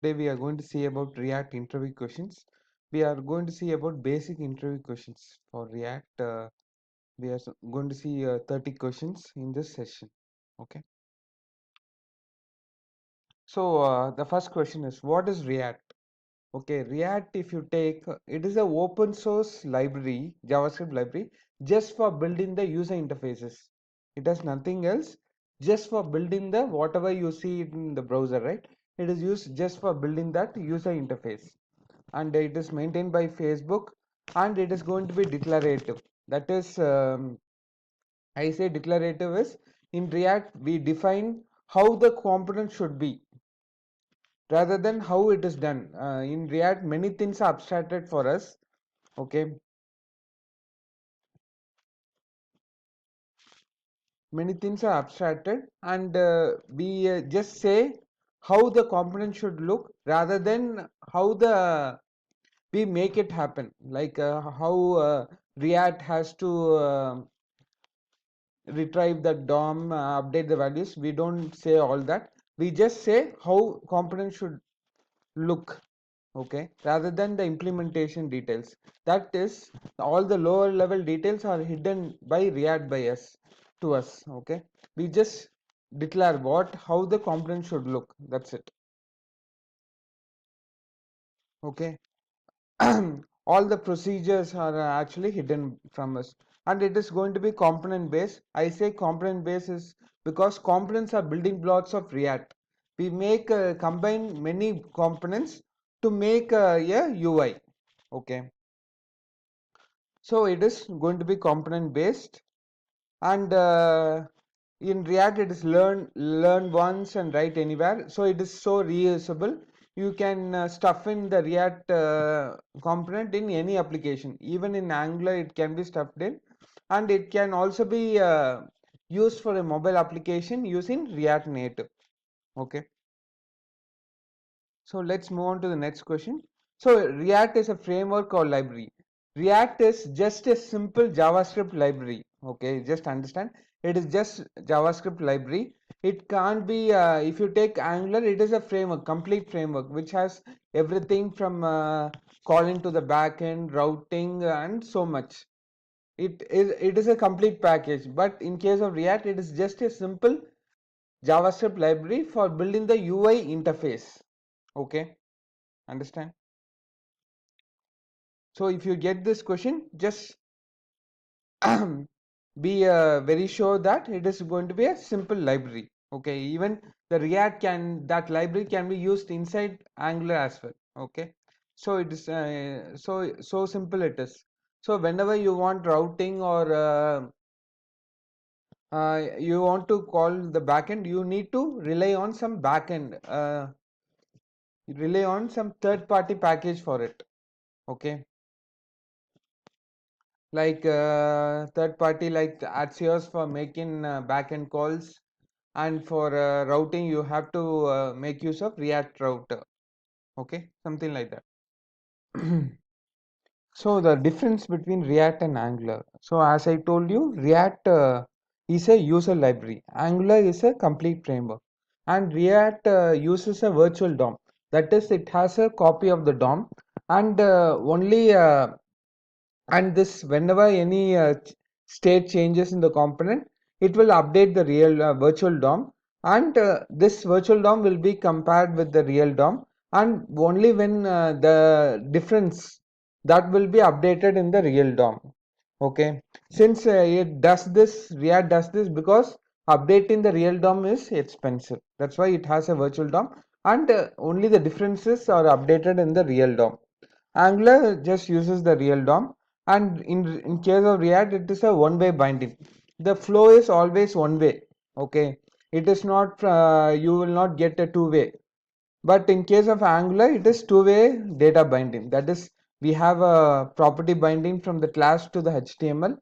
Today we are going to see about React interview questions. We are going to see about basic interview questions for React. We are going to see 30 questions in this session. Okay. So the first question is, what is React? Okay, React, if you take, it is a open source library, JavaScript library, just for building the user interfaces. It has nothing else, just for building the whatever you see in the browser, right? It is used just for building that user interface. And it is maintained by Facebook, and it is going to be declarative. That is, I say declarative is in React we define how the component should be rather than how it is done. In React, many things are abstracted for us. Okay, many things are abstracted, and we just say how the component should look rather than how the we make it happen. Like how React has to retrieve the DOM, update the values. We don't say all that. We just say how component should look, okay, rather than the implementation details. That is, all the lower level details are hidden by React by us to us. Okay, we just declare what how the component should look. That's it. Okay. All the procedures are actually hidden from us, and it is going to be component based. I say component based is because components are building blocks of React. We make combine many components to make a UI. Okay, so it is going to be component based, and in React it is learn once and write anywhere, so it is so reusable. You can stuff in the React component in any application. Even in Angular it can be stuffed in, and it can also be used for a mobile application using React Native. Okay, so let's move on to the next question. So React is a framework or library. React is just a simple JavaScript library. Okay, just understand. It is just JavaScript library. It can't be, if you take Angular, it is a framework, complete framework, which has everything from calling to the backend, routing, and so much. It is a complete package. But in case of React, it is just a simple JavaScript library for building the UI interface. Okay, understand? So if you get this question, just be very sure that it is going to be a simple library. Okay, even the React that library can be used inside Angular as well. Okay, so it is so simple it is. So whenever you want routing or you want to call the backend, you need to rely on some backend, rely on some third party package for it. Okay, like third party like Axios for making backend calls, and for routing you have to make use of React router. Okay, something like that. So the difference between React and Angular. So as I told you, React is a user library. Angular is a complete framework, and React uses a virtual DOM. That is, it has a copy of the DOM, and only and this whenever any state changes in the component, it will update the real virtual DOM, and this virtual DOM will be compared with the real DOM, and only when the difference that will be updated in the real DOM. Okay, since it does this, React does this because updating the real DOM is expensive. That's why it has a virtual DOM, and only the differences are updated in the real DOM. Angular just uses the real DOM, and in case of React, it is a one-way binding. The flow is always one way. Okay, it is not. You will not get a two-way. But in case of Angular, it is two-way data binding. That is, we have a property binding from the class to the HTML,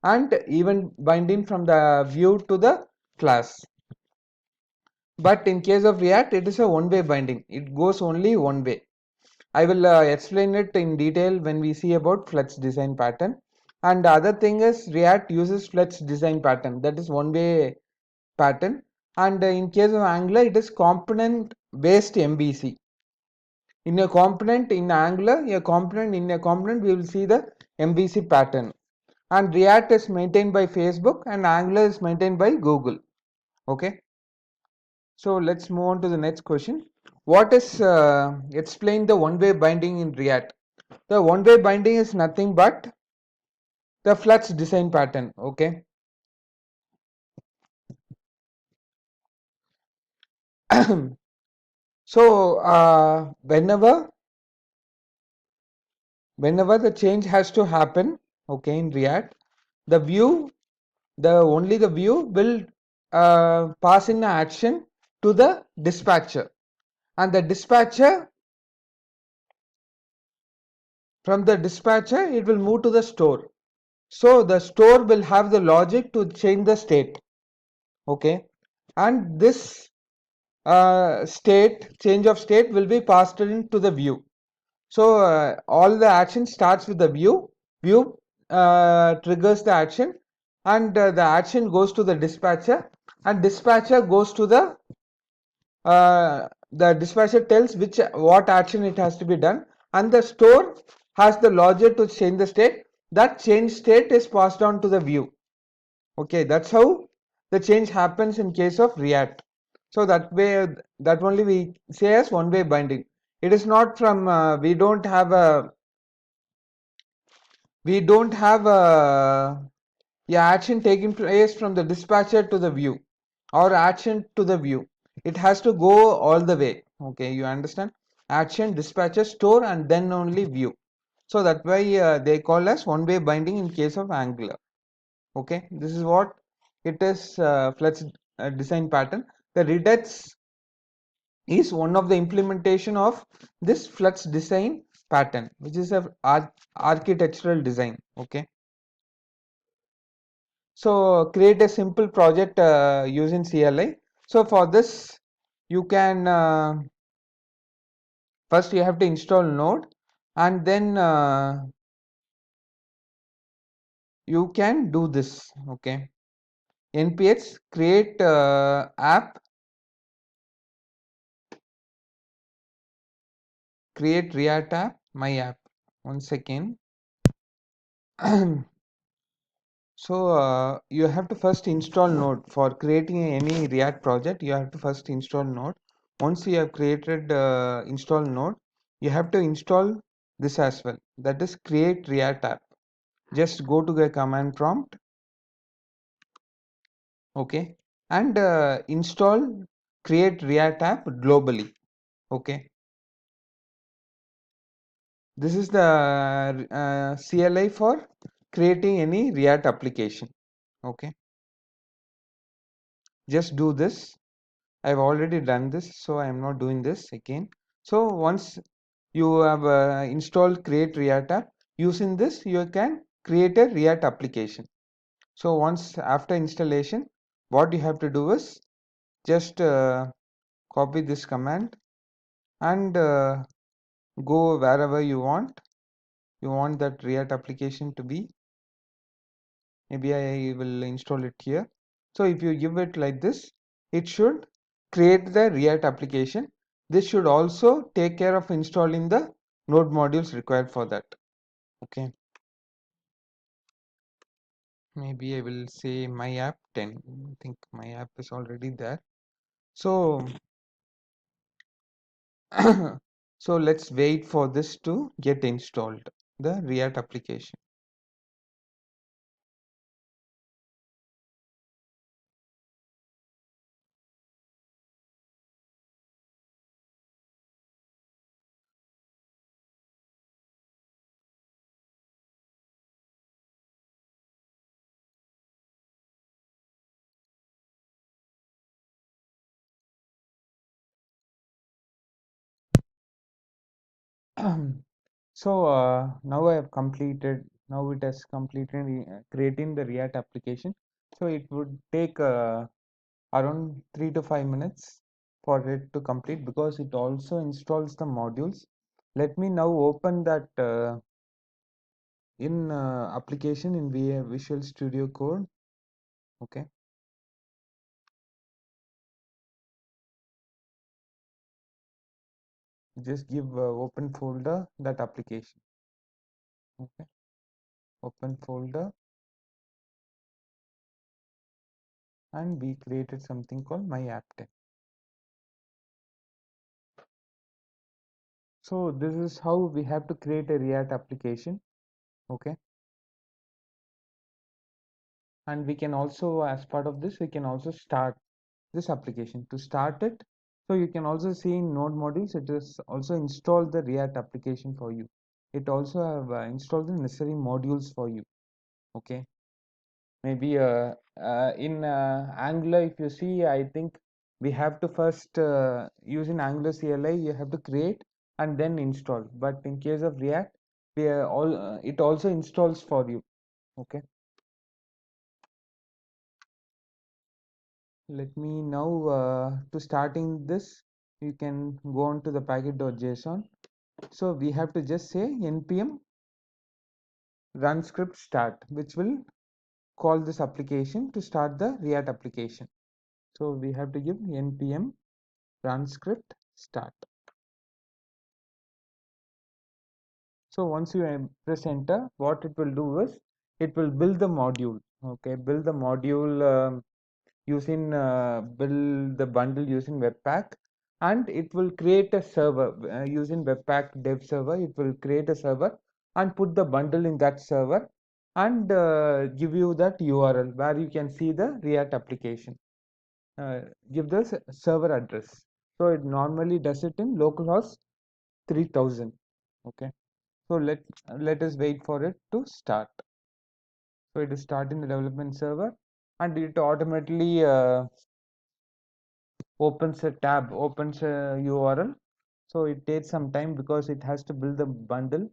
and even binding from the view to the class. But in case of React, it is a one-way binding. It goes only one way. I will explain it in detail when we see about Flex design pattern. And the other thing is React uses Flex design pattern. That is one way pattern. And in case of Angular, it is component based MVC. In a component in Angular, a component in a component, we will see the MVC pattern. And React is maintained by Facebook and Angular is maintained by Google. Okay. So let's move on to the next question. What is explain the one-way binding in React? The one-way binding is nothing but the flux design pattern. Okay. So whenever the change has to happen, okay, in React, the view, the only the view will pass in an action to the dispatcher, and the dispatcher, from the dispatcher it will move to the store. So the store will have the logic to change the state. Okay, and this state change of state will be passed into the view. So all the action starts with the view. View triggers the action, and the action goes to the dispatcher, and dispatcher goes to the dispatcher tells which what action it has to be done, and the store has the logic to change the state. That change state is passed on to the view. Okay, that's how the change happens in case of React. So that way, that only we say as one-way binding. It is not from we don't have a action taking place from the dispatcher to the view or action to the view. It has to go all the way. Okay, you understand? Action, dispatcher, store, and then only view. So that why they call as one-way binding in case of Angular. Okay, this is what it is. Flux design pattern. The Redux is one of the implementation of this flux design pattern, which is a architectural design. Okay, so create a simple project using CLI. So for this, you can first you have to install Node, and then you can do this. Okay, npx create app, create React app, my app. One second. So you have to first install Node. For creating any React project, you have to first install Node. Once you have created install Node, you have to install this as well. That is create React app. Just go to the command prompt, okay, and install create React app globally. Okay, this is the CLI for creating any React application. Okay, just do this. I've already done this, so I am not doing this again. So once you have installed create React app, using this you can create a React application. So once after installation, what you have to do is just copy this command and go wherever you want. You want that React application to be. Maybe I will install it here. So if you give it like this, it should create the React application. This should also take care of installing the node modules required for that. Okay, maybe I will say my app 10. I think my app is already there. So so let's wait for this to get installed, the React application. So now I have completed, now it has completed creating the React application. So it would take around 3 to 5 minutes for it to complete because it also installs the modules. Let me now open that in application in Visual Studio Code. Okay. just give open folder that application. Okay, open folder, and we created something called my app 10. So this is how we have to create a React application. Okay, and we can also, as part of this, we can also start this application. To start it, so you can also see in node modules, it is also installed the React application for you. It also have installed the necessary modules for you. Okay, maybe in Angular, if you see, I think we have to first use in Angular CLI, you have to create and then install. But in case of React, we are all it also installs for you. Okay, let me now to starting this, you can go on to the package.json. So we have to just say npm run script start, which will call this application to start the React application. So we have to give npm run script start. So once you press enter, what it will do is it will build the module. Okay, build the module using build the bundle using Webpack, and it will create a server using Webpack dev server. It will create a server and put the bundle in that server and give you that URL where you can see the React application. Give the server address. So it normally does it in localhost 3000. Okay. So let us wait for it to start. So it is starting the development server, and it automatically opens a tab, opens a URL. So it takes some time because it has to build the bundle.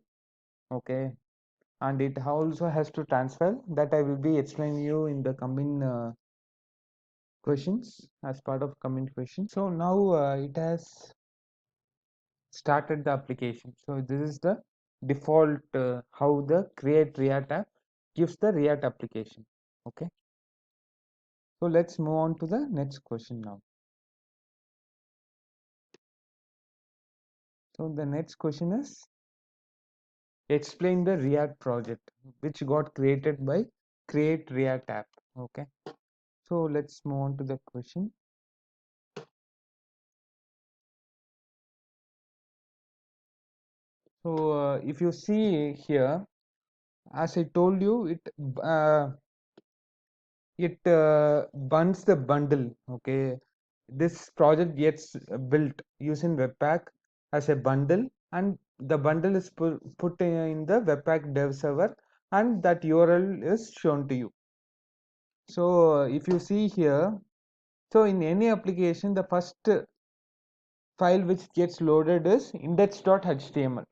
Okay, and it also has to transfer. That I will be explaining you in the coming questions, as part of coming questions. So now it has started the application. So this is the default how the create React app gives the React application. Okay, so let's move on to the next question now. So the next question is, explain the React project which got created by create React app. Okay, so let's move on to the question. So if you see here, as I told you, uh, it bunts the bundle. Okay, this project gets built using Webpack as a bundle, and the bundle is put in the Webpack dev server, and that URL is shown to you. So if you see here, so in any application, the first file which gets loaded is index.html.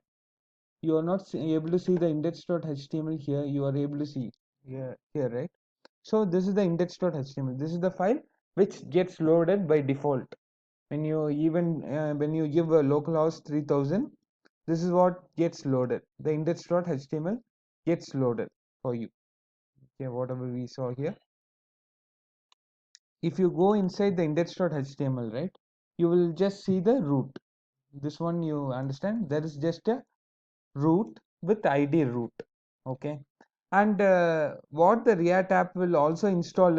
You are not able to see the index.html here. You are able to see here, right? So this is the index.html. This is the file which gets loaded by default. When you when you give a localhost 3000, this is what gets loaded. The index.html gets loaded for you. Okay, whatever we saw here. If you go inside the index.html, right, you will just see the root. This one, you understand, there is just a root with id root. Okay, and what the React app will also install,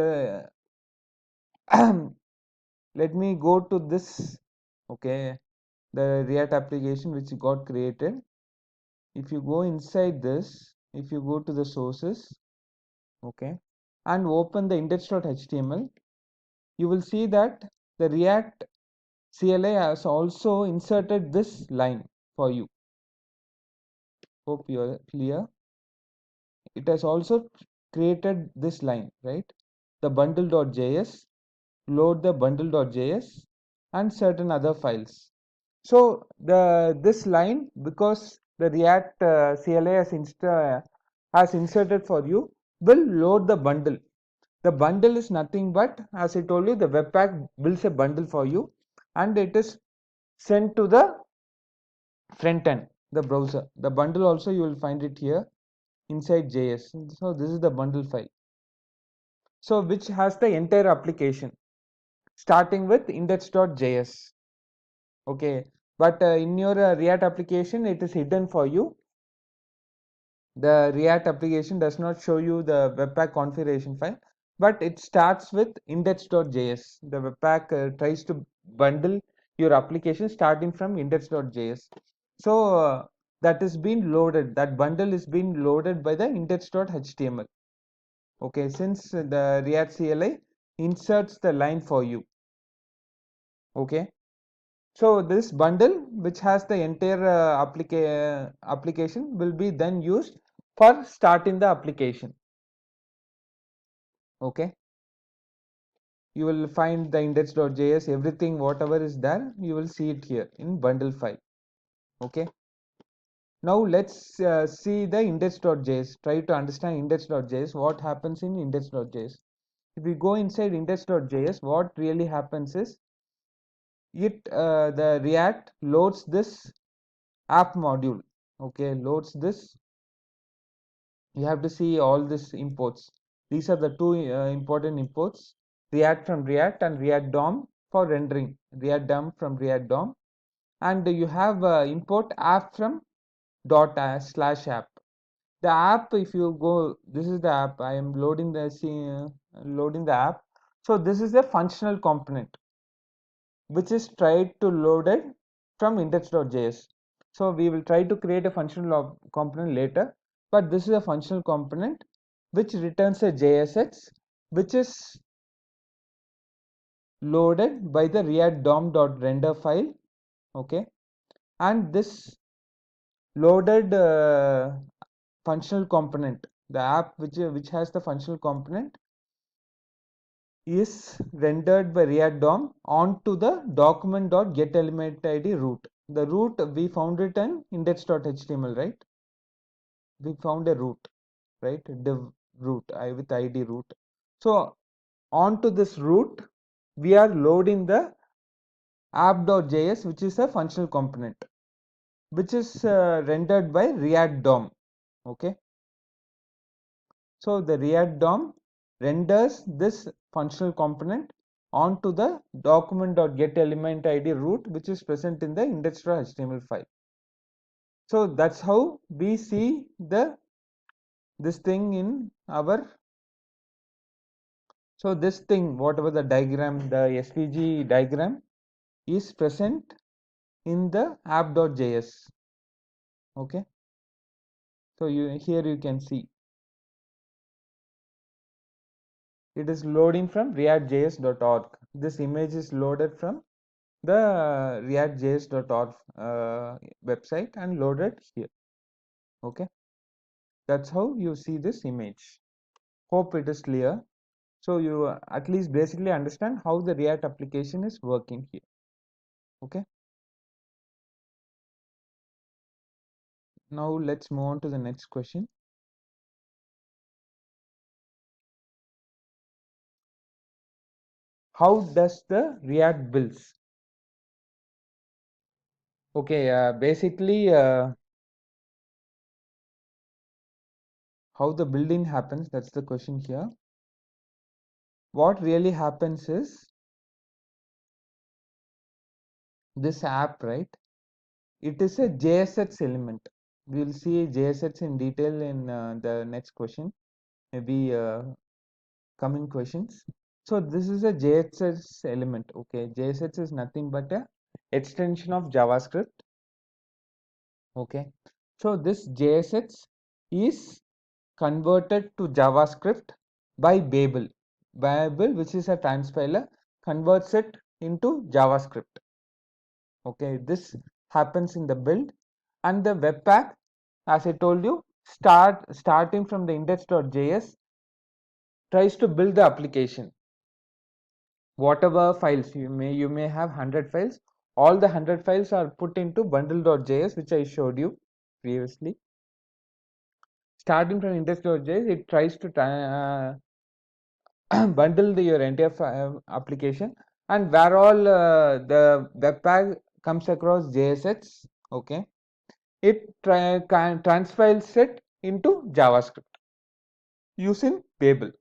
let me go to this. Okay, the React application which got created. If you go inside this, if you go to the sources, okay, and open the index.html, you will see that the React CLI has also inserted this line for you. Hope you are clear. It has also created this line, right? The bundle.js, load the bundle.js, and certain other files. So this line, because the React CLI has inserted for you, will load the bundle. The bundle is nothing but, as I told you, the Webpack builds a bundle for you, and it is sent to the front end, the browser. The bundle also you will find it here inside JS. So this is the bundle file. So which has the entire application starting with index.js. Okay, but in your React application it is hidden for you. The React application does not show you the Webpack configuration file, but it starts with index.js. The Webpack tries to bundle your application starting from index.js. So that is being loaded, that bundle is being loaded by the index.html. Okay, since the React CLI inserts the line for you. Okay, so this bundle which has the entire application will be then used for starting the application. Okay, you will find the index.js, everything whatever is there you will see it here in bundle file. Okay, now let's see the index.js, try to understand index.js, what happens in index.js. If we go inside index.js, what really happens is the React loads this app module. Okay, loads this. You have to see all these imports. These are the two important imports: React from React and React DOM for rendering, React DOM from React DOM, and you have import app from dot slash app. The app, if you go, this is the app. I am loading the app. So this is a functional component which is tried to load it from index.js. So we will try to create a functional component later, but this is a functional component which returns a JSX which is loaded by the react dom.render file. Okay, and this loaded functional component, the app which has the functional component, is rendered by React DOM onto the document.getElementID root. The root we found it in index.html, right? We found a root, right? Div root with ID root. So onto this root, we are loading the app.js, which is a functional component, which is rendered by React DOM. Okay. So the React DOM renders this functional component onto the document.getElementID root which is present in the index.html file. So that's how we see this thing in our, so this thing, whatever the diagram, the SVG diagram is present in the app.js. Okay, so here you can see it is loading from reactjs.org. This image is loaded from the reactjs.org website and loaded here. Okay, that's how you see this image. Hope it is clear. So you at least basically understand how the React application is working here. Okay, now let's move on to the next question. How does the React builds? Okay, basically how the building happens, that's the question here. What really happens is this app, right? It is a JSX element. We will see JSX in detail in the next question, maybe coming questions. So this is a JSX element. Okay, JSX is nothing but a extension of JavaScript. Okay, so this JSX is converted to JavaScript by Babel. Babel, which is a transpiler, converts it into JavaScript. Okay, this happens in the build, and the Webpack, as I told you, starting from the index.js, tries to build the application. Whatever files you may have 100 files, all the 100 files are put into bundle.js, which I showed you previously. Starting from index.js, it tries to bundle your entire application, and where all the Webpack comes across JSX, okay, it transfiles it into JavaScript using Babel.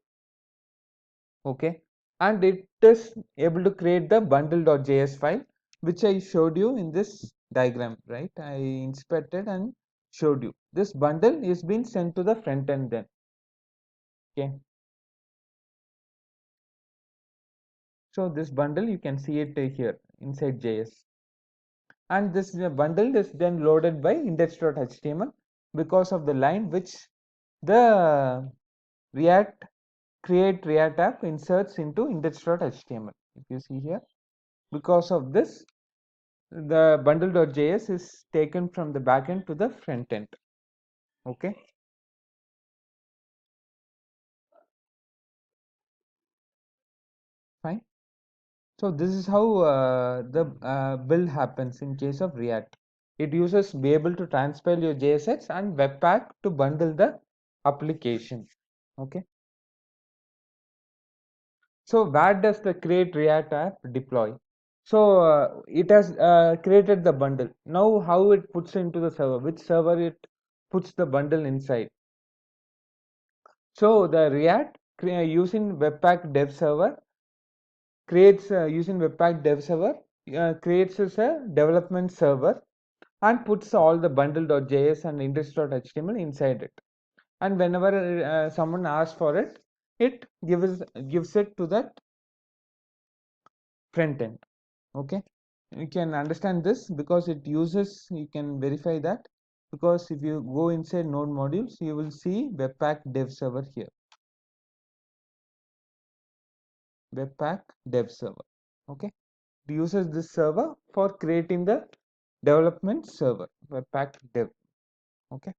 Okay, and it is able to create the bundle.js file which I showed you in this diagram, right? I inspected and showed you. This bundle is being sent to the front end then. Okay. So this bundle, you can see it here inside JS. And this bundle is then loaded by index.html because of the line which the React create React app inserts into index.html. If you see here, because of this, the bundle.js is taken from the backend to the front end. Okay, fine. So this is how the build happens in case of React. It uses be able to transpile your JSX and Webpack to bundle the application. Okay. So where does the create React app deploy? So it has created the bundle. Now how it puts into the server, which server it puts the bundle inside. So the React using Webpack dev server creates using Webpack dev server creates as a development server and puts all the bundle.js and index.html inside it. And whenever someone asks for it, it gives it to that front end. Okay, you can understand this because it uses, you can verify that, because if you go inside node modules, you will see Webpack dev server here. Webpack dev server. Okay, it uses this server for creating the development server, Webpack dev. Okay,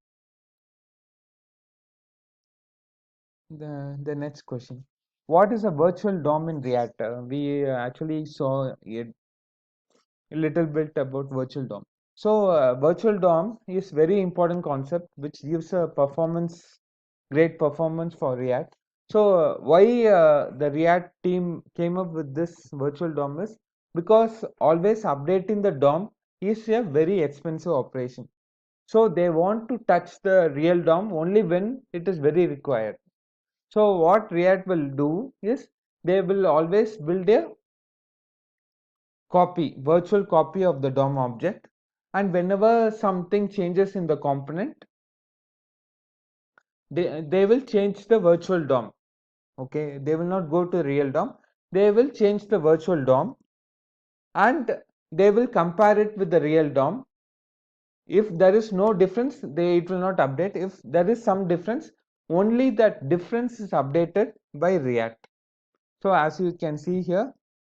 the next question, what is a virtual DOM in React? We actually saw a little bit about virtual DOM. So virtual DOM is very important concept which gives a great performance for React. So why the React team came up with this virtual DOM is because always updating the DOM is a very expensive operation. So they want to touch the real DOM only when it is very required. So what React will do is they will always build a virtual copy of the DOM object, and whenever something changes in the component, they will change the virtual DOM. Okay, they will not go to real DOM, they will change the virtual DOM and they will compare it with the real DOM. If there is no difference, it will not update. If there is some difference, only that difference is updated by React. So as you can see here,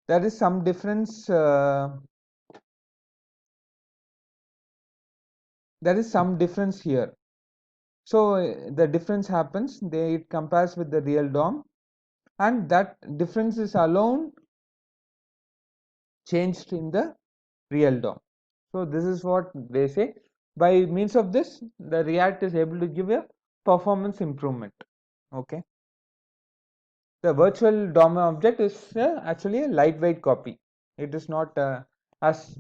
there is some difference. There is some difference here. So the difference happens. It compares with the real DOM, and that difference is alone changed in the real DOM. So this is what they say. By means of this, the React is able to give a performance improvement. Okay. The virtual DOM object is actually a lightweight copy. It is not as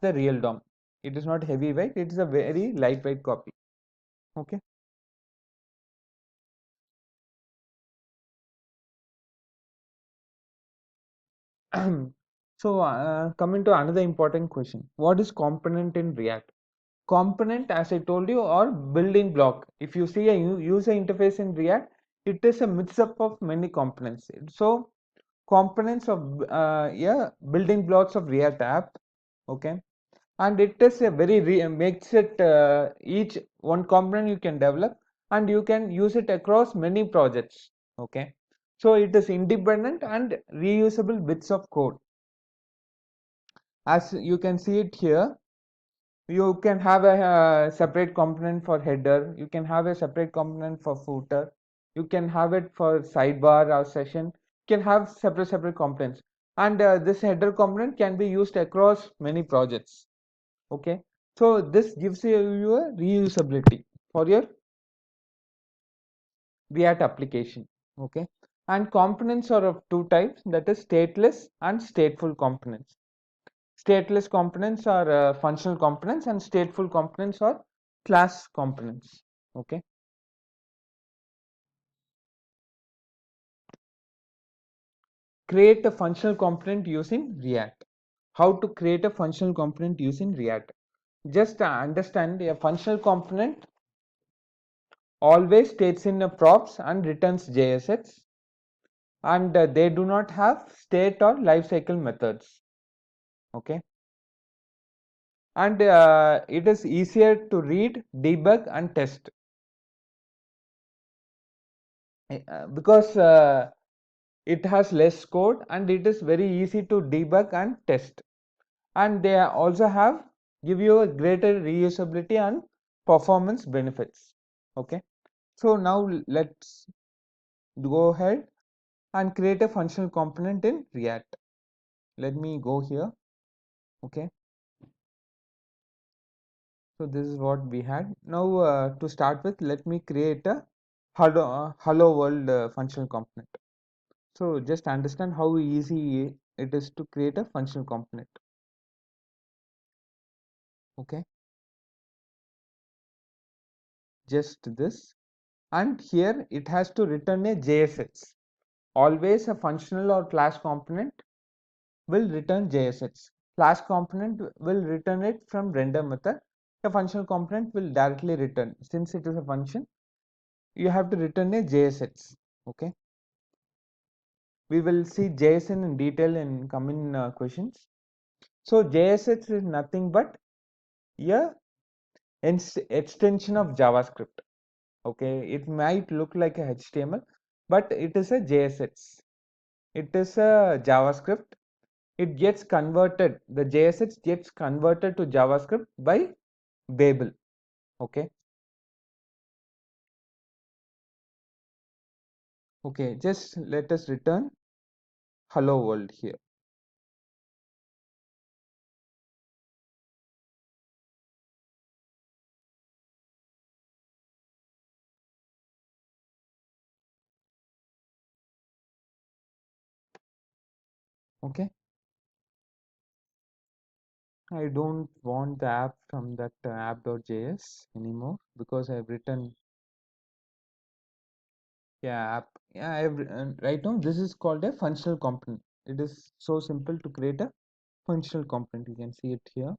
the real DOM. It is not heavyweight. It is a very lightweight copy. Okay. So coming to another important question, what is component in React? Component, as I told you, or building block. If you see a user interface in React, it is a mix up of many components. So components of building blocks of React app. Okay, and it is a very makes it each one component you can develop and you can use it across many projects. Okay, so it is independent and reusable bits of code. As you can see it here, you can have a separate component for header, you can have a separate component for footer, you can have it for sidebar or session, you can have separate components, and this header component can be used across many projects. Okay, so this gives you a reusability for your React application. Okay, and components are of two types, that is stateless and stateful components. Stateless components are functional components and stateful components are class components. Okay. Create a functional component using React. how to create a functional component using React. Just understand a functional component always states in a props and returns JSX, and they do not have state or lifecycle methods. Okay, and it is easier to read, debug, and test because it has less code and it is very easy to debug and test, and they also have give you a greater reusability and performance benefits. Okay, so now let's go ahead and create a functional component in React. Let me go here. Okay, so this is what we had. Now to start with, let me create a hello world functional component. So just understand how easy it is to create a functional component. Okay, just this, and here it has to return a JSX. Always a functional or class component will return JSX. Class component will return it from render method. A functional component will directly return. Since it is a function, you have to return a JSX. Okay, we will see JSON in detail in coming questions. So JSX is nothing but a extension of JavaScript. Okay, it might look like a HTML, but it is a JSX. It is a JavaScript. It gets converted, the JSX gets converted to JavaScript by Babel. Okay, okay, just let us return hello world here. Okay, I don't want the app from that app.js anymore because I've written, yeah, app. Yeah, right now this is called a functional component. It is so simple to create a functional component. You can see it here.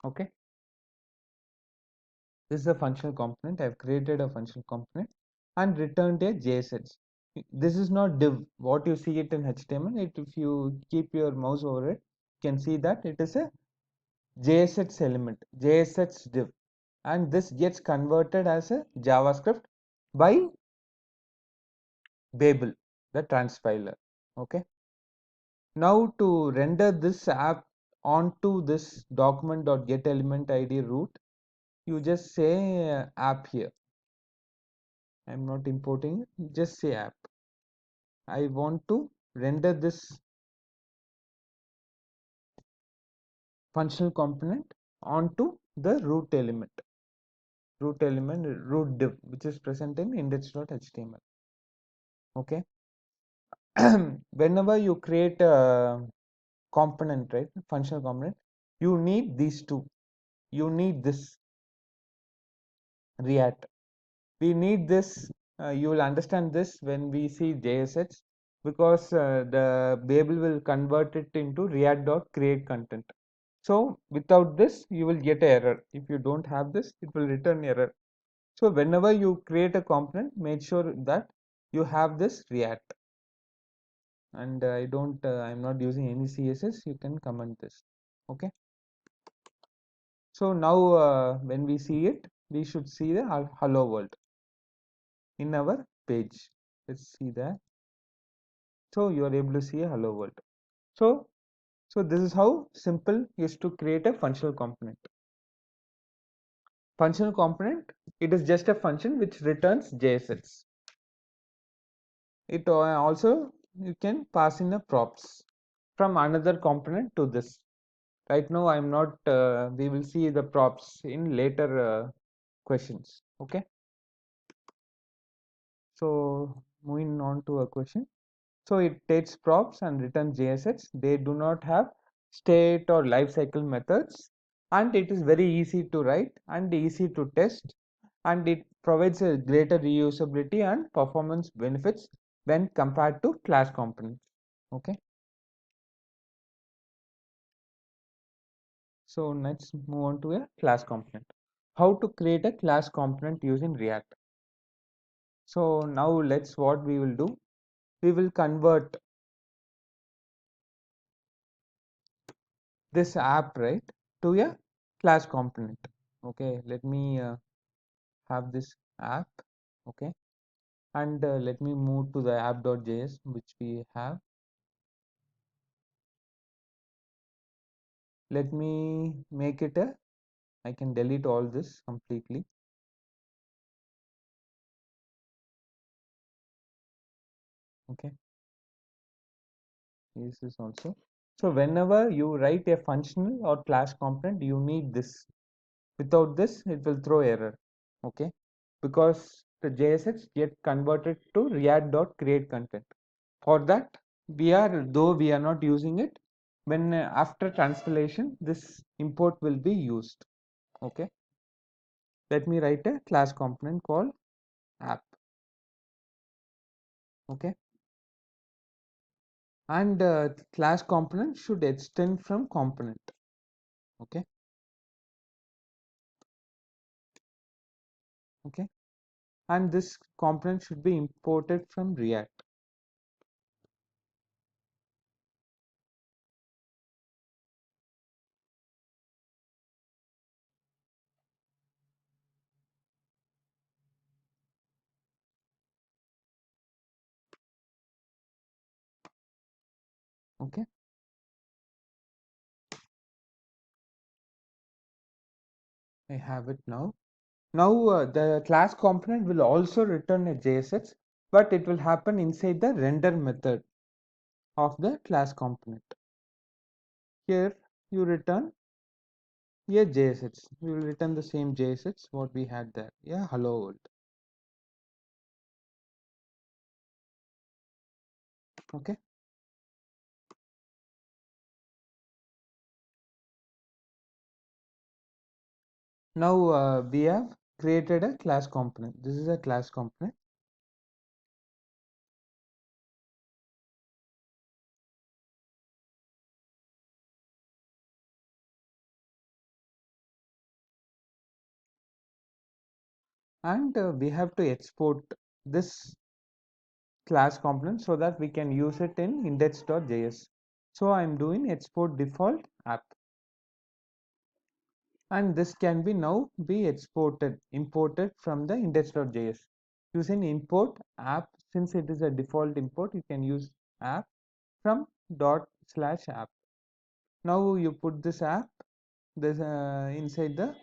Okay, this is a functional component. I've created a functional component and returned a JSX. This is not div. What you see it in HTML, if you keep your mouse over it, you can see that it is a JSX element, JSX div, and this gets converted as a JavaScript by Babel, the transpiler. Okay. Now to render this app onto this document.getElementID root, you just say app here. I'm not importing it, just say app. I want to render this functional component onto the root div, which is present in index.html. Okay. Whenever you create a component, right, functional component, you need these two. You need this React. We need this. You will understand this when we see JSX, because the Babel will convert it into React.create content. So without this, you will get an error. If you don't have this, it will return error. So whenever you create a component, make sure that you have this React. And I'm not using any CSS. You can comment this. Okay. So now when we see it, we should see the hello world in our page. Let's see that. So you are able to see a hello world. So this is how simple is to create a functional component. Functional component, it is just a function which returns JSX. It also you can pass in a props from another component to this. Right now I'm not, we will see the props in later questions. Okay. So moving on to a question. So it takes props and returns JSX. They do not have state or lifecycle methods, and it is very easy to write and easy to test, and it provides a greater reusability and performance benefits when compared to class components. Okay. So let's move on to a class component. How to create a class component using React. So now let's what we will do. We will convert this app, right, to a class component. Okay, let me have this app. Okay, and let me move to the app.js which we have. Let me make it a, I can delete all this completely. Okay, this is also. So whenever you write a functional or class component, you need this. Without this, it will throw error. Okay, because the JSX get converted to React.create content. For that, though we are not using it, when after translation, this import will be used. Okay, let me write a class component called app. Okay, and class component should extend from component. Okay, okay, and this component should be imported from React. Okay, I have it now. Now the class component will also return a JSX, but it will happen inside the render method of the class component. Here you return a JSX. We will return the same JSX what we had there. Yeah, hello world. Okay. Now we have created a class component. This is a class component. And we have to export this class component so that we can use it in index.js. So I'm doing export default app, and this can be now be imported from the index.js using import app. Since it is a default import, you can use app from /app. Now you put this app this inside the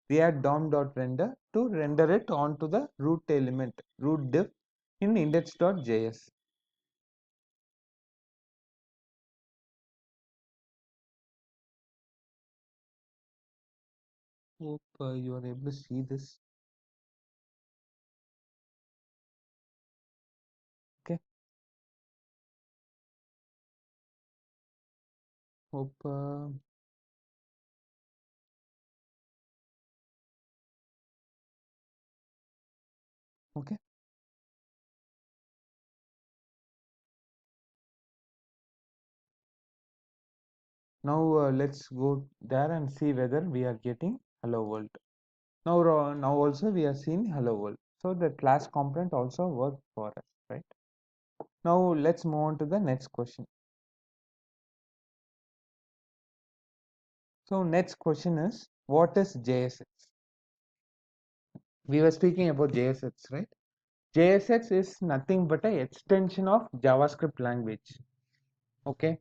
react dom.render to render it onto the root element root div in index.js. Hope you are able to see this. Okay, hope okay. Now let's go there and see whether we are getting hello world. Now also we are seeing hello world. So the class component also worked for us, right? Now let's move on to the next question. So next question is, what is JSX? We were speaking about JSX, right? JSX is nothing but an extension of JavaScript language. Okay,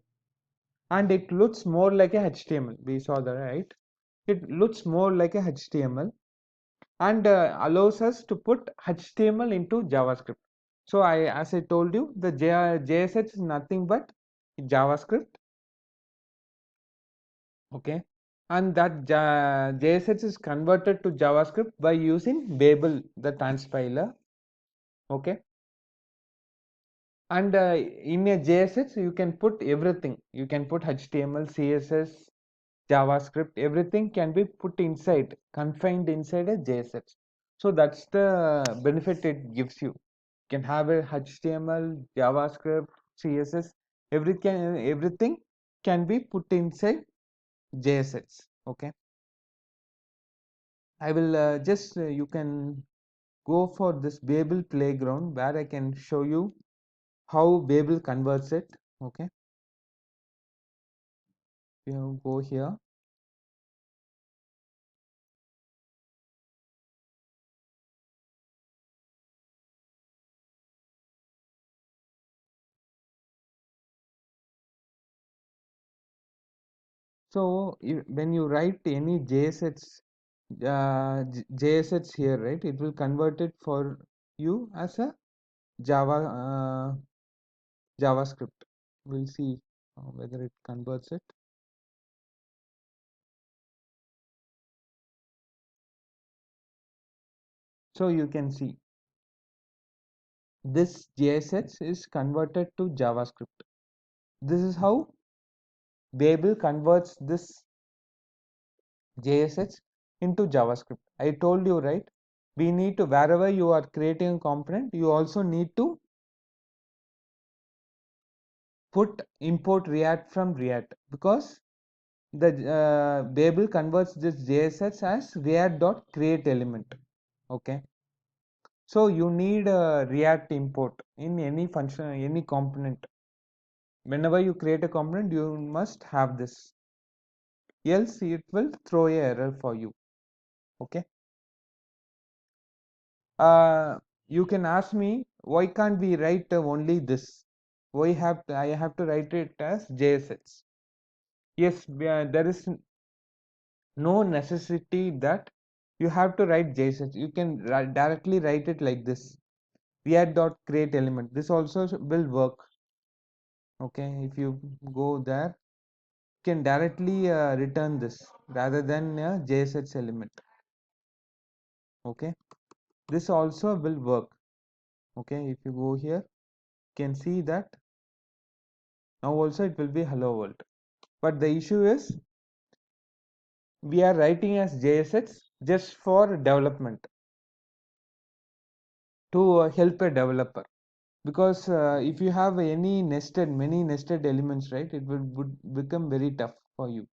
and it looks more like a HTML. We saw that, right? It looks more like a HTML and allows us to put HTML into JavaScript. So as I told you, the JSX is nothing but JavaScript. Okay, and that JSX is converted to JavaScript by using Babel, the transpiler. Okay, and in a JSX you can put everything. You can put HTML, CSS, JavaScript, everything can be put inside, confined inside a JSX. So that's the benefit it gives you. You can have a HTML, JavaScript, CSS, Everything can be put inside JSX. Okay, I will just you can go for this Babel playground where I can show you how Babel converts it. Okay, you go here. So when you write any JSX here, right, it will convert it for you as a Java JavaScript. We'll see whether it converts it. So you can see this JSX is converted to JavaScript. This is how Babel converts this JSX into JavaScript. I told you, right? We need to, wherever you are creating a component, you also need to put import React from React, because the Babel converts this JSX as React.create element. Okay. So you need a React import in any function, any component. Whenever you create a component, you must have this. Else it will throw a error for you. Okay. Uh, you can ask me, why can't we write only this? I have to write it as JSX? Yes, there is no necessity that you have to write JSX. You can directly write it like this. React.create element. This also will work. Okay, if you go there, you can directly return this rather than a JSX element. Okay, this also will work. Okay, if you go here, you can see that now also it will be hello world. But the issue is we are writing as JSX just for development, to help a developer. Because if you have many nested elements, right, it would become very tough for you.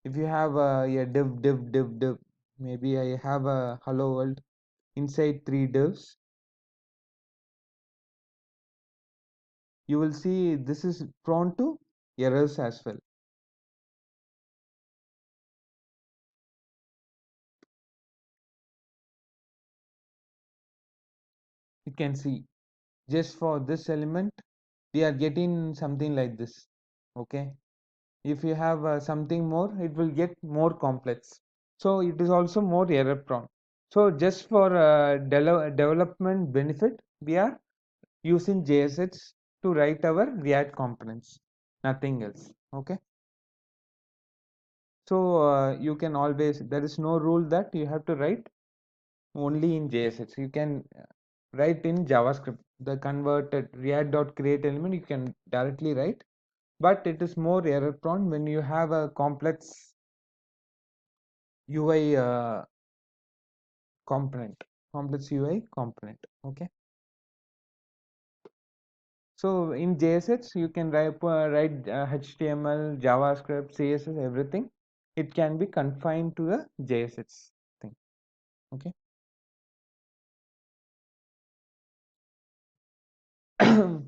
If you have a div, maybe I have a hello world inside 3 divs, you will see this is prone to errors as well. You can see just for this element we are getting something like this. Okay, if you have something more, it will get more complex, so it is also more error prone. So just for development benefit, we are using JSX to write our React components, nothing else. Okay, so you can always, there is no rule that you have to write only in JSX. You can write in JavaScript. The converted React.create element you can directly write, but it is more error prone when you have a complex UI component, complex UI component. Okay, so in JSX you can write HTML, JavaScript, CSS, everything. It can be confined to a JSX thing. Okay.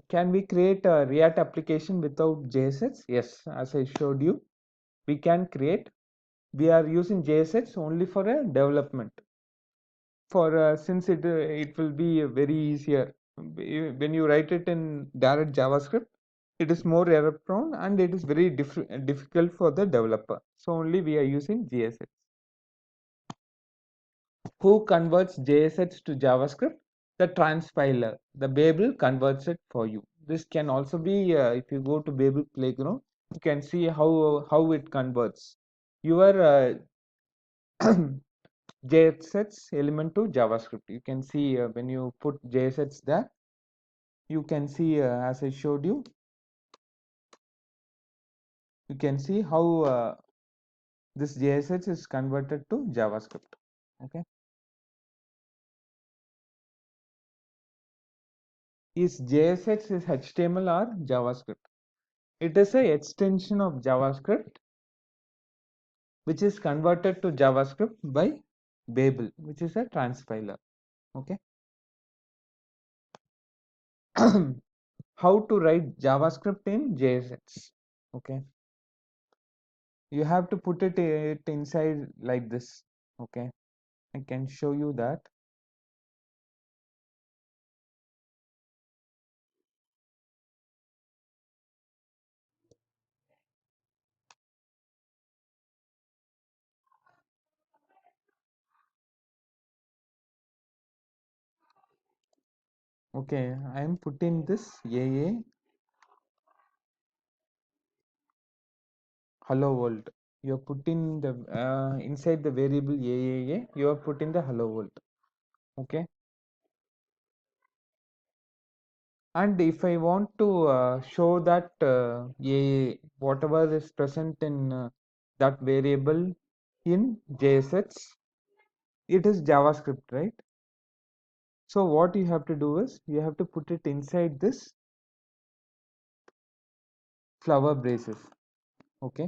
Can we create a React application without JSX? Yes, as I showed you, we can create. We are using JSX only for a development. For since it will be very easier when you write it in direct JavaScript, it is more error prone and it is very difficult for the developer. So only we are using JSX. Who converts JSX to JavaScript? The transpiler. The Babel converts it for you. This can also be if you go to Babel Playground, you can see how it converts your JSX element to JavaScript. You can see when you put JSX there, you can see as I showed you, you can see how this JSX is converted to JavaScript. Okay, is JSX is HTML or JavaScript? It is a extension of JavaScript which is converted to JavaScript by Babel, which is a transpiler. Okay. How to write JavaScript in JSX? Okay. You have to put it inside like this. Okay. I can show you that. Okay, I am putting this AA hello world. You're putting the inside the variable AAA, you are putting the hello world. Okay. And if I want to show that AA, whatever is present in that variable in JSX, it is JavaScript, right? So what you have to do is you have to put it inside this flower braces. Okay.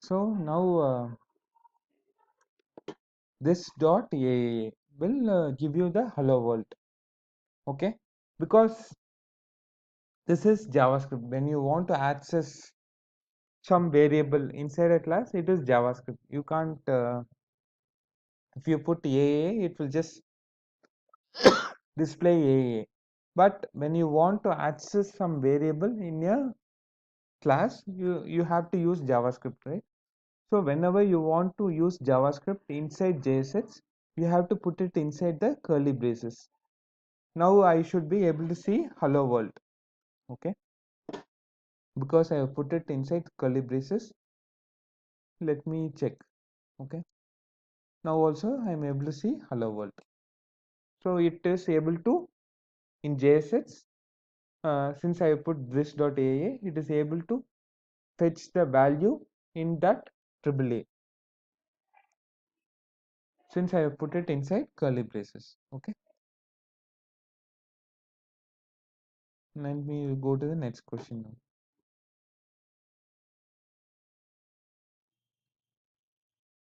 So now this dot AAA will give you the hello world. Okay. Because this is JavaScript. When you want to access some variable inside a class, it is JavaScript. You can't, if you put AA, it will just display AA. But when you want to access some variable in your class, you have to use JavaScript, right? So whenever you want to use JavaScript inside JSX, you have to put it inside the curly braces. Now I should be able to see hello world. Okay. Because I have put it inside curly braces. Let me check. Okay. Now also I am able to see hello world. So it is able to in JSX, since I put this dot AA, it is able to fetch the value in that AAA since I have put it inside curly braces. Okay. Let me go to the next question now.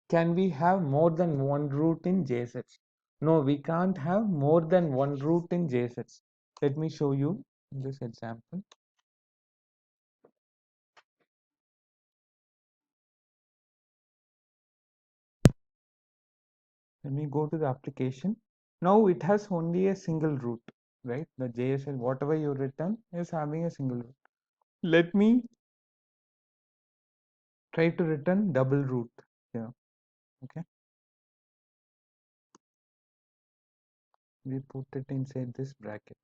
Can we have more than one root in JSX? No, we can't have more than one root in JSX. Let me show you this example. Let me go to the application. Now it has only a single root, right? The JSL, whatever you return is having a single root. Let me try to return double root here. Okay. We put it inside this bracket.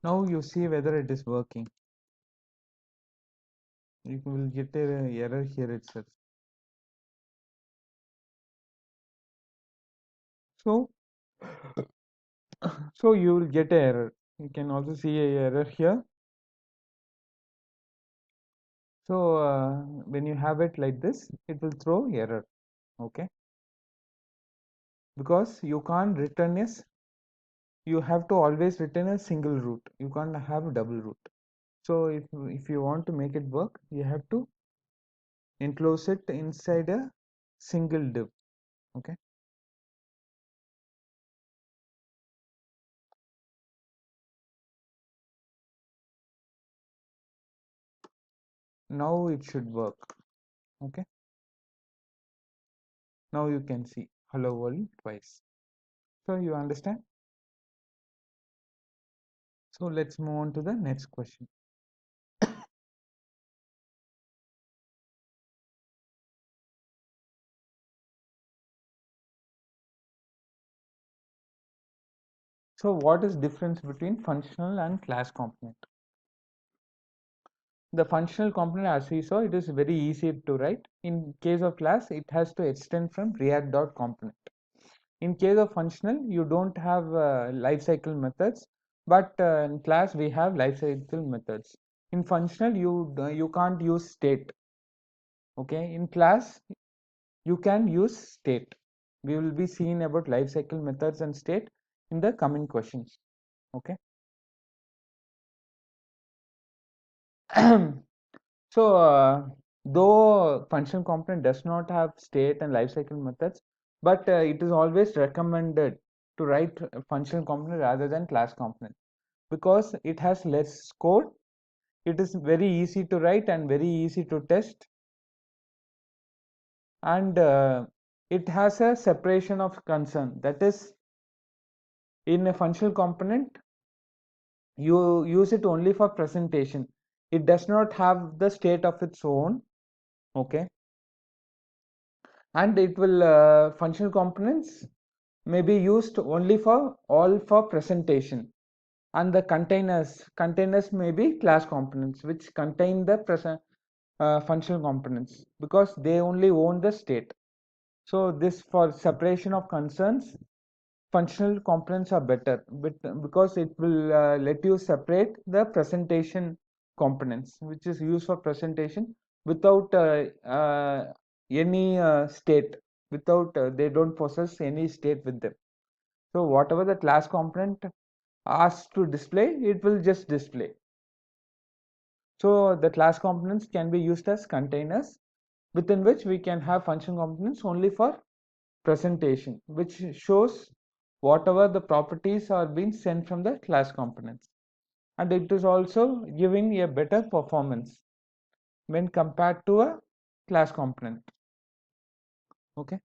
Now you see whether it is working. You will get an error here itself. So, so you will get an error. You can also see a error here. So when you have it like this, it will throw error. Okay. Because you can't return as you have to always return a single root. You can't have a double root. So if you want to make it work, you have to enclose it inside a single div. Okay. Now it should work. Okay. Now you can see hello world twice. So you understand? So let's move on to the next question. So what is difference between functional and class component? The functional component, as we saw, it is very easy to write. In case of class, it has to extend from react.component. In case of functional, you don't have life cycle methods, but in class we have life cycle methods. In functional, you can't use state. Okay, in class you can use state. We will be seeing about life cycle methods and state in the coming questions. Okay. So, though function component does not have state and life cycle methods, but it is always recommended to write a functional component rather than class component, because it has less code, it is very easy to write and very easy to test, and it has a separation of concern. That is, in a functional component, you use it only for presentation. It does not have the state of its own. Okay. And it will functional components may be used only for all for presentation, and the containers may be class components which contain the present functional components, because they only own the state. So this, for separation of concerns, functional components are better, but because it will let you separate the presentation components which is used for presentation without any state, without they don't possess any state with them. So whatever the class component asks to display, it will just display. So the class components can be used as containers within which we can have function components only for presentation, which shows whatever the properties are being sent from the class components, and it is also giving a better performance when compared to a class component. Okay.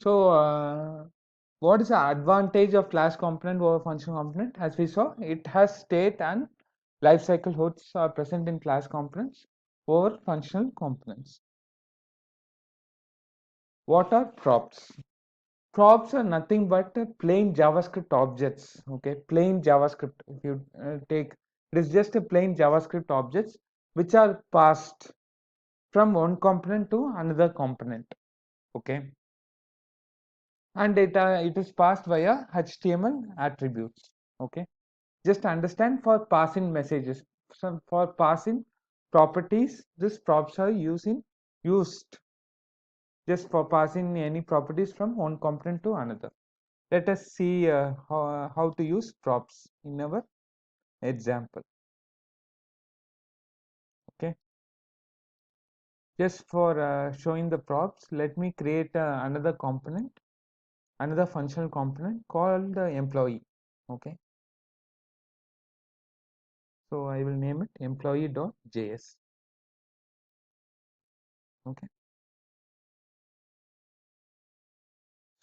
So what is the advantage of class component over function component? As we saw, it has state and life cycle hoods are present in class components over functional components. What are props? Props are nothing but plain JavaScript objects. Okay, plain JavaScript. If you take, it is just a plain JavaScript objects which are passed from one component to another component. Okay, and it is passed via HTML attributes. Okay, just understand, for passing messages, for passing properties, these props are used just for passing any properties from one component to another. Let us see how to use props in our example. Okay, just for showing the props, let me create another component, another functional component called the employee. Okay, so I will name it employee.js. Okay,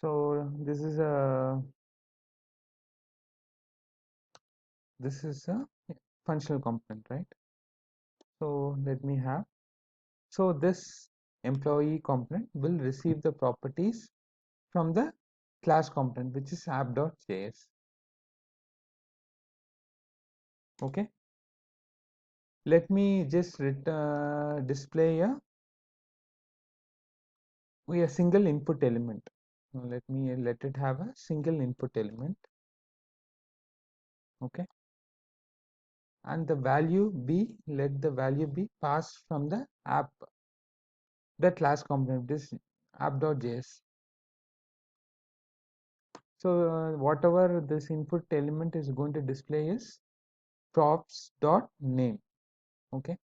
so this is a functional component, right? So let me have, so this employee component will receive the properties from the class component, which is app.js. Okay, let me just display a single input element. Now let it have a single input element. Okay, and the value be, let the value be passed from the app, the class component, this app.js. So whatever this input element is going to display is props.name. Okay,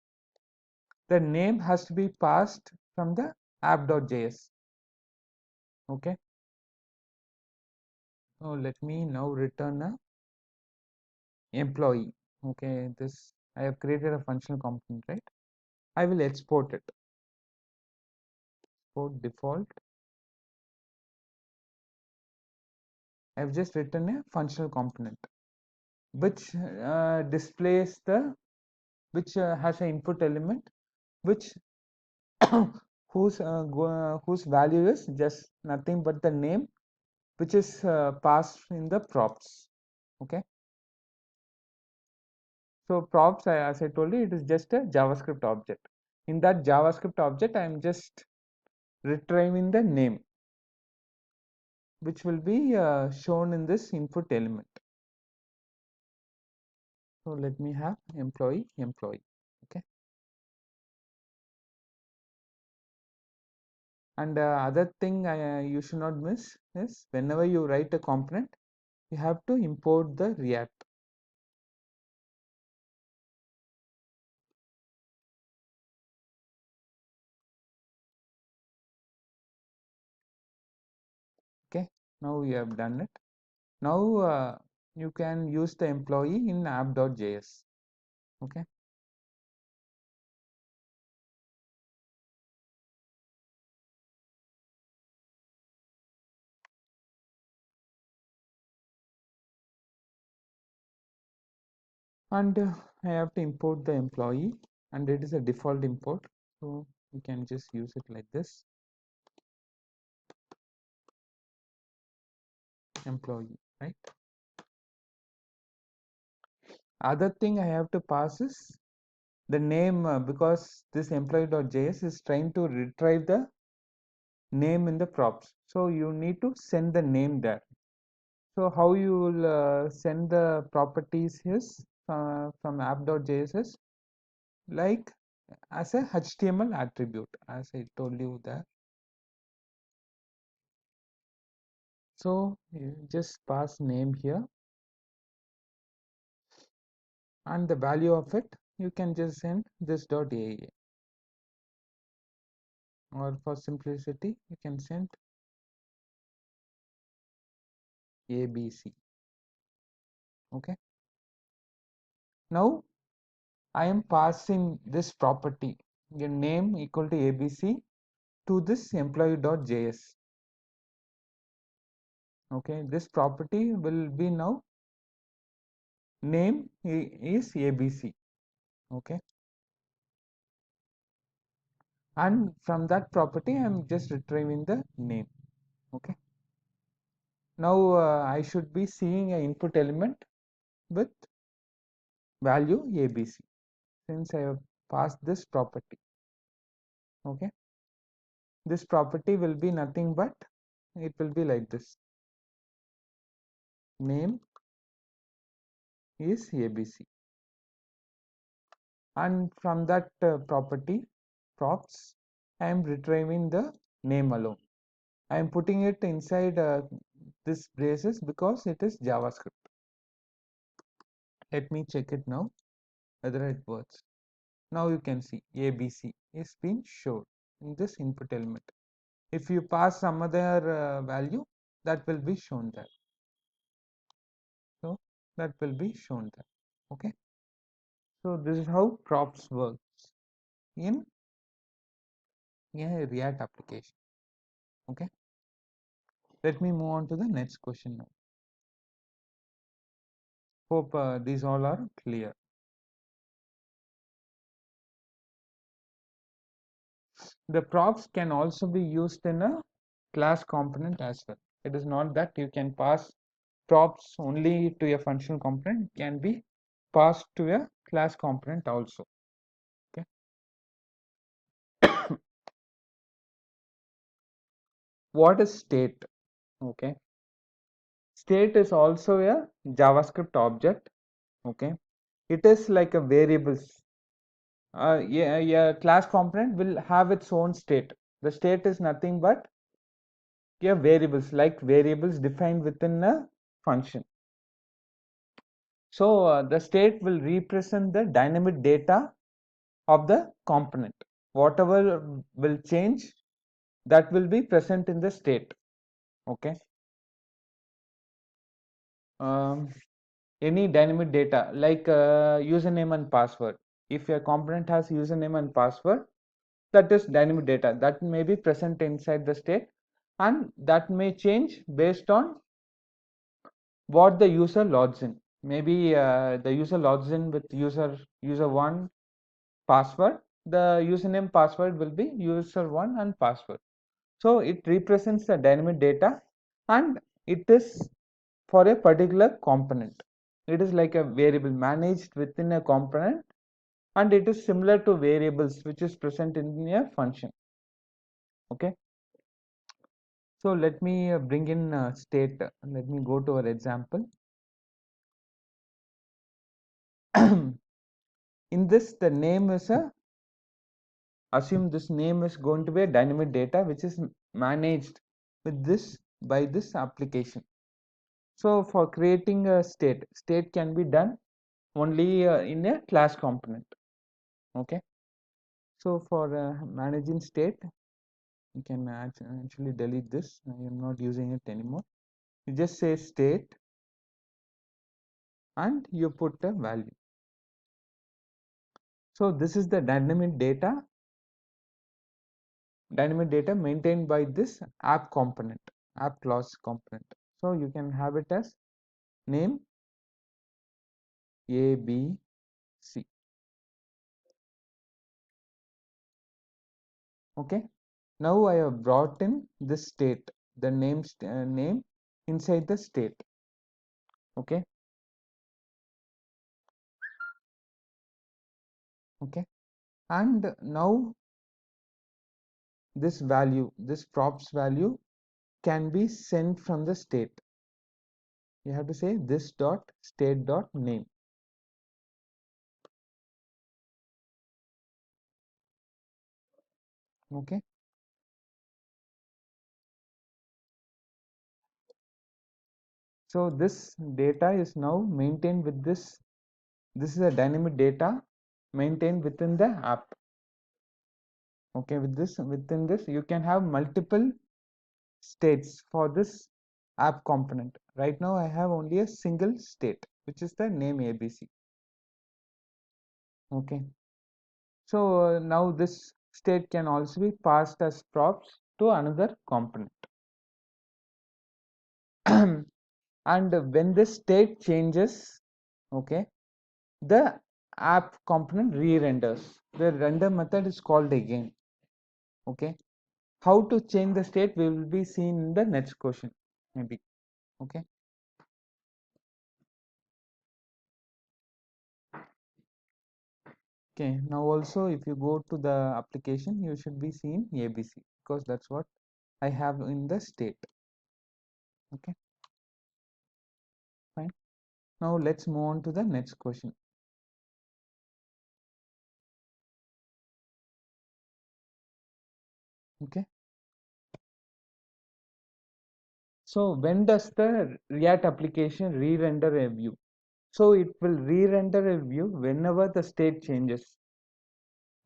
the name has to be passed from the app.js. Okay, so let me now return a employee. Okay, this, I have created a functional component, right? I will export it. Export default. I have just written a functional component which displays the, which has an input element which whose value is just nothing but the name, which is passed in the props. Okay, so props, as I told you, it is just a JavaScript object. In that JavaScript object, I am just retrieving the name. which will be shown in this input element. So let me have employee, employee. Okay. And other thing you should not miss is whenever you write a component, you have to import the React. Okay. Now we have done it. Now you can use the employee in app.js. Okay. And I have to import the employee, and it is a default import, so you can just use it like this, employee, right? Other thing I have to pass is the name, because this employee.js is trying to retrieve the name in the props, so you need to send the name there. So how you will send the properties is from app.js is like as a HTML attribute, as I told you there. So you just pass name here, and the value of it you can just send this dot AAA, or for simplicity you can send ABC. Okay. Now I am passing this property, your name equal to ABC, to this employee.js. Okay, this property will be now name is ABC. Okay, and from that property I am just retrieving the name. Okay, now I should be seeing an input element with value ABC since I have passed this property. Okay, this property will be nothing but it will be like this, name is ABC, and from that property props I am retrieving the name alone. I am putting it inside this braces because it is JavaScript. Let me check it now whether it works. Now you can see ABC is being shown in this input element. If you pass some other value, that will be shown there. So that will be shown there. Okay. So this is how props works in a React application. Okay. Let me move on to the next question now. Hope these all are clear. The props can also be used in a class component as well. It is not that you can pass props only to a functional component, it can be passed to a class component also. Okay. What is state? Okay. State is also a JavaScript object. Okay. It is like a variables. Yeah, class component will have its own state. The state is nothing but variables, like variables defined within a function. So the state will represent the dynamic data of the component. Whatever will change, that will be present in the state. Okay. Um, any dynamic data like username and password. If your component has username and password, that is dynamic data that may be present inside the state, and that may change based on what the user logs in. Maybe the user logs in with user1 password, the username password will be user1 and password. So it represents the dynamic data, and it is for a particular component. It is like a variable managed within a component, and it is similar to variables which is present in a function. Okay. So let me bring in state. Let me go to our example. In this, the name is a, assume this name is going to be a dynamic data which is managed with this by this application. So for creating a state can be done only in a class component. Okay. So for managing state, you can actually delete this. I am not using it anymore. You just say state and you put a value. So this is the dynamic data maintained by this app component, app class component. So you can have it as name ABC. Okay. Now I have brought in this state, the name inside the state. Okay. Okay. And now this value, this props value can be sent from the state. You have to say this dot state dot name. Okay. So this data is now maintained with this. This is a dynamic data maintained within the app. Okay, within this you can have multiple states for this app component. Right now I have only a single state, which is the name ABC. Okay. So now this state can also be passed as props to another component. And when the state changes, okay, the app component re-renders. The render method is called again. Okay. How to change the state we will be seen in the next question maybe. Okay. Okay, now also if you go to the application, you should be seeing ABC because that's what I have in the state. Okay, fine. Now let's move on to the next question. Okay, so when does the React application re-render a view? So it will re-render a view whenever the state changes.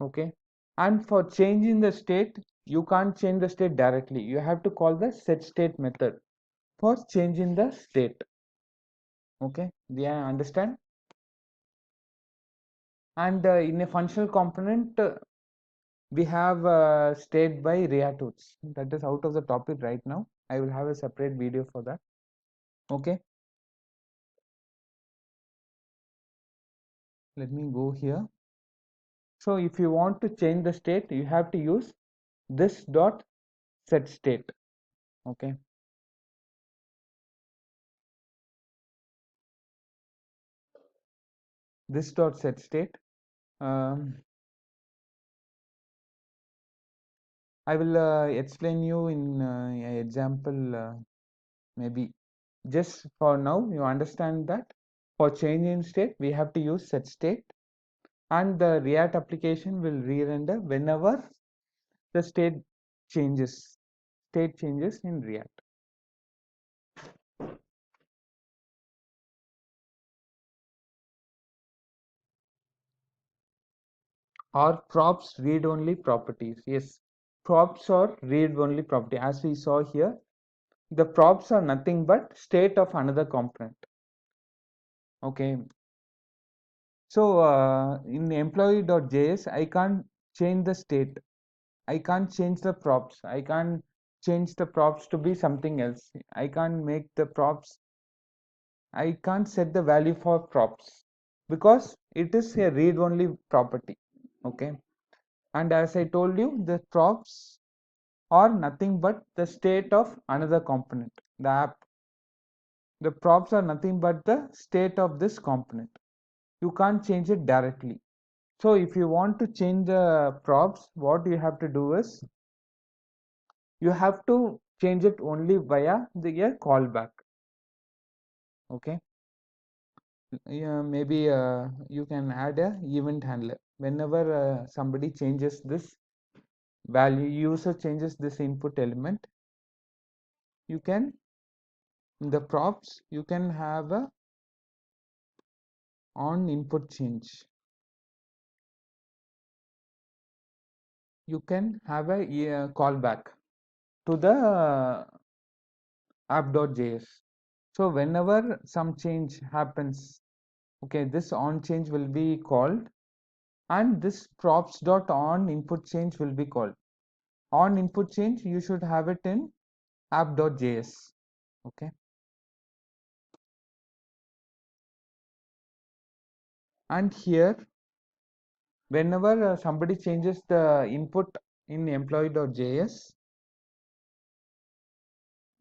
Okay, and for changing the state, you can't change the state directly. You have to call the set state method for changing the state. Okay, do you understand? And in a functional component, we have state by React tools. That is out of the topic right now. I will have a separate video for that. Okay. Let me go here. So if you want to change the state, you have to use this dot set state. Okay. This dot set state. Um, I will explain you in an example maybe. Just for now, you understand that for changing state, we have to use set state, and the React application will re-render whenever the state changes in React. Or props read only properties. Yes, props are read only property. As we saw here, the props are nothing but state of another component. Okay, so in employee.js I can't change the state, I can't change the props, I can't change the props to be something else, I can't make the props, I can't set the value for props because it is a read only property. Okay, and as I told you, the props are nothing but the state of another component, the app. The props are nothing but the state of this component. You can't change it directly. So if you want to change the props, what you have to do is you have to change it only via the callback. Okay. Yeah, maybe you can add a event handler whenever somebody changes this value, user changes this input element. You can, in the props, you can have a on input change. You can have a callback to the app.js. So whenever some change happens, okay, this on change will be called, and this props.on input change will be called. On input change, you should have it in app.js. Okay. And here, whenever somebody changes the input in employee.js,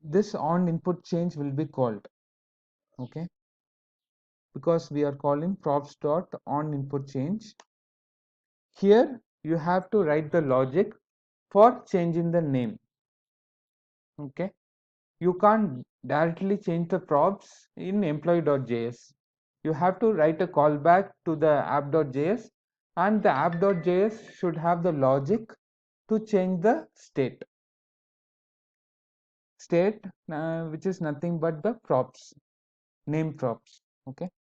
this on input change will be called. Okay, because we are calling props dot on input change. Here you have to write the logic for changing the name. Okay, you can't directly change the props in employee.js. You have to write a callback to the app.js, and the app.js should have the logic to change the state, which is nothing but the props, name props. Okay,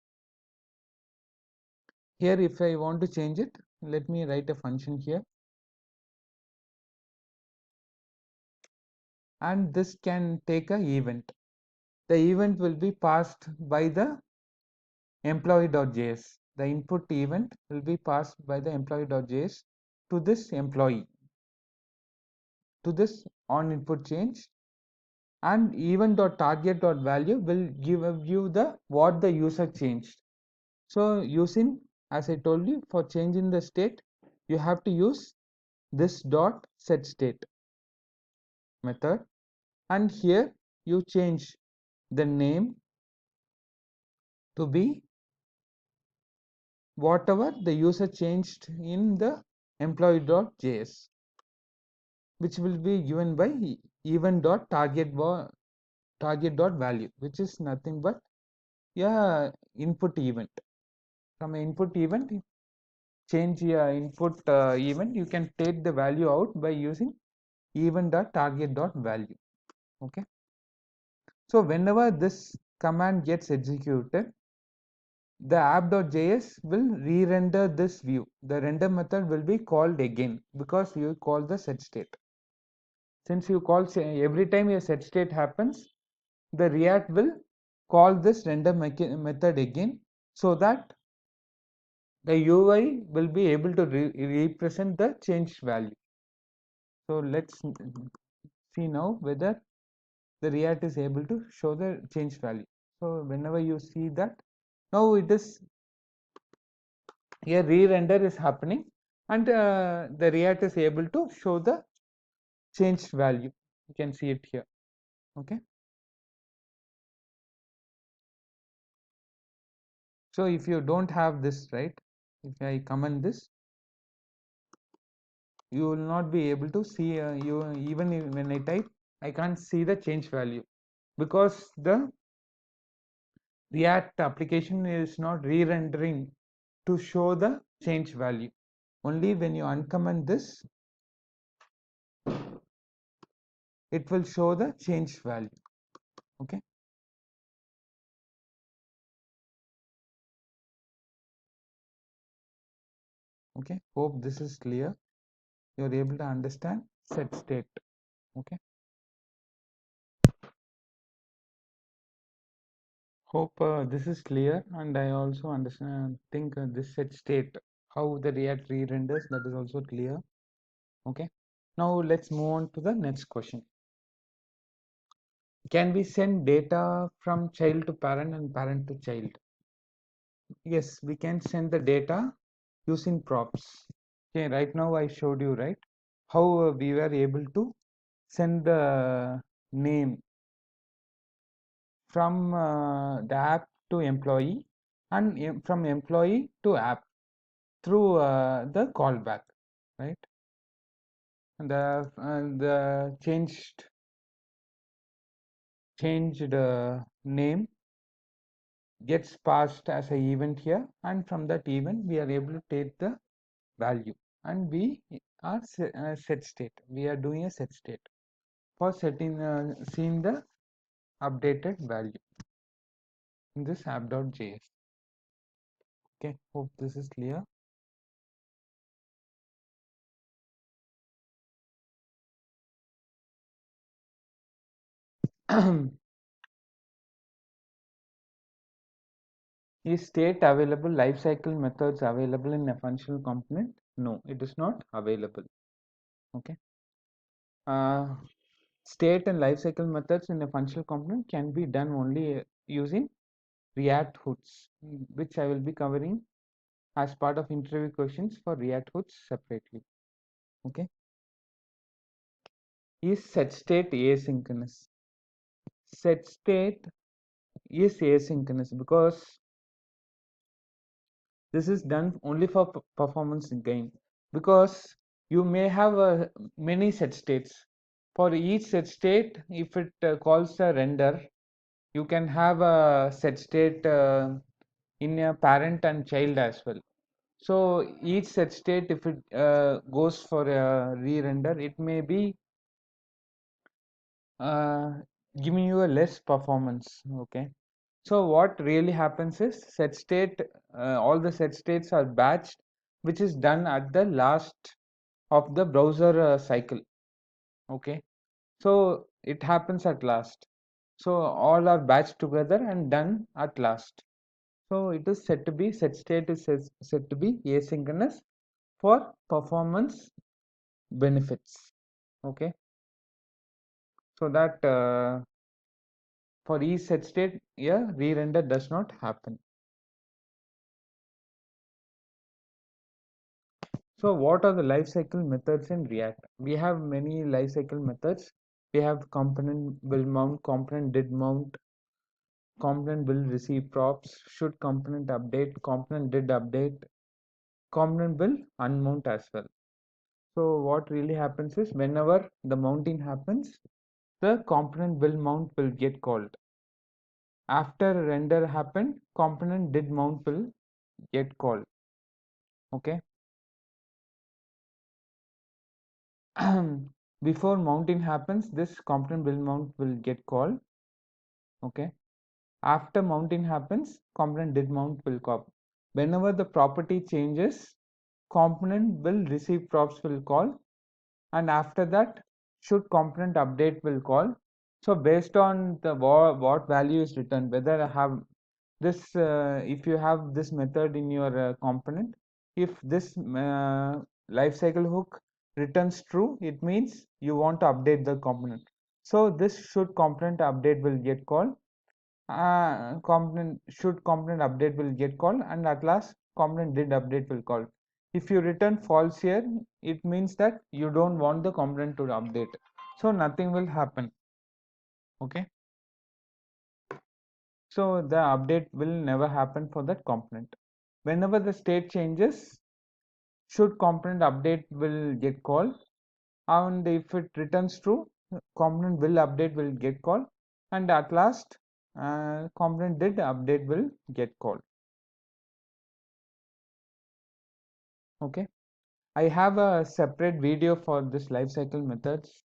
here if I want to change it, let me write a function here, and this can take a event. The event will be passed by the employee.js. The input event will be passed by the employee.js to this employee, to this on input change, and event.target.value will give you the what the user changed. So using, as I told you, for changing the state, you have to use this dot set state method, and here you change the name to be whatever the user changed in the employee.js, which will be given by event.target.value, which is nothing but input event. From an input event, change your input event, you can take the value out by using event.target.value. Okay, so whenever this command gets executed, the app.js will re-render this view. The render method will be called again because you call the set state. Since you call every time a set state happens, the React will call this render method again, so that the UI will be able to represent the changed value. So let's see now whether the React is able to show the changed value. So whenever you see that, now it is a re-render is happening, and the React is able to show the changed value. You can see it here. Okay, so if you don't have this, right, if I comment this, you will not be able to see you even when I type, I can't see the change value because the React application is not re-rendering to show the change value. Only when you uncomment this, it will show the change value. Okay, okay, hope this is clear. You're able to understand set state. Okay, hope this is clear, and I also understand, think this set state, how the React re-renders, that is also clear. Okay, now let's move on to the next question. Can we send data from child to parent and parent to child? Yes, we can send the data using props. Okay, right now I showed you, right, how we were able to send the name from the app to employee, and from employee to app through the callback, right? And the changed changed name gets passed as an event here, and from that event we are able to take the value, and we are set state. We are doing a set state for seeing the updated value in this app.js. Okay, hope this is clear. Is state available, lifecycle methods available in a functional component? No, it is not available. Okay. State and lifecycle methods in a functional component can be done only using React hooks, which I will be covering as part of interview questions for React hooks separately. Okay. Is set state asynchronous? Set state is asynchronous because this is done only for performance gain, because you may have many set states. For each set state, if it calls a render, you can have a set state in a parent and child as well. So each set state, if it goes for a re-render, it may be uh, giving you a less performance. Okay. So what really happens is set state, all the set states are batched, which is done at the last of the browser cycle. Okay. So it happens at last. So all are batched together and done at last. So it is said to be, set state is said to be asynchronous for performance benefits. Okay. So that for each set state, yeah, re-render does not happen. So what are the lifecycle methods in React? We have many lifecycle methods. We have component will mount, component did mount, component will receive props, should component update, component did update, component will unmount as well. So what really happens is whenever the mounting happens, the component will mount will get called. After render happened, component did mount will get called. Okay. Before mounting happens, this component will mount will get called. Okay. After mounting happens, component did mount will call. Whenever the property changes, component will receive props will call, and after that should component update will call. So based on the what value is returned, whether I have this if you have this method in your component, if this lifecycle hook returns true, it means you want to update the component. So this should component update will get called, component update will get called, and at last component did update will call. If you return false here, it means that you don't want the component to update, so nothing will happen. Okay. So the update will never happen for that component. Whenever the state changes, should component update will get called, and if it returns true, component will update will get called, and at last component did update will get called. Okay. I have a separate video for this lifecycle methods.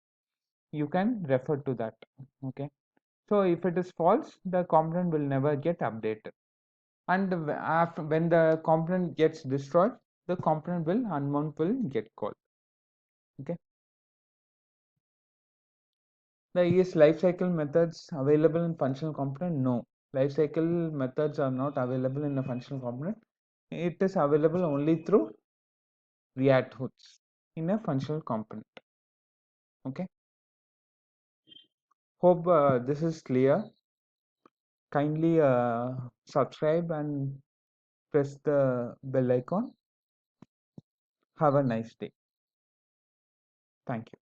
You can refer to that. Okay. So if it is false, the component will never get updated. And after when the component gets destroyed, the component will unmount will get called. Okay. Is lifecycle methods available in functional component? No. Lifecycle methods are not available in a functional component. It is available only through React hooks in a functional component. Okay. Hope this is clear. Kindly subscribe and press the bell icon. Have a nice day. Thank you.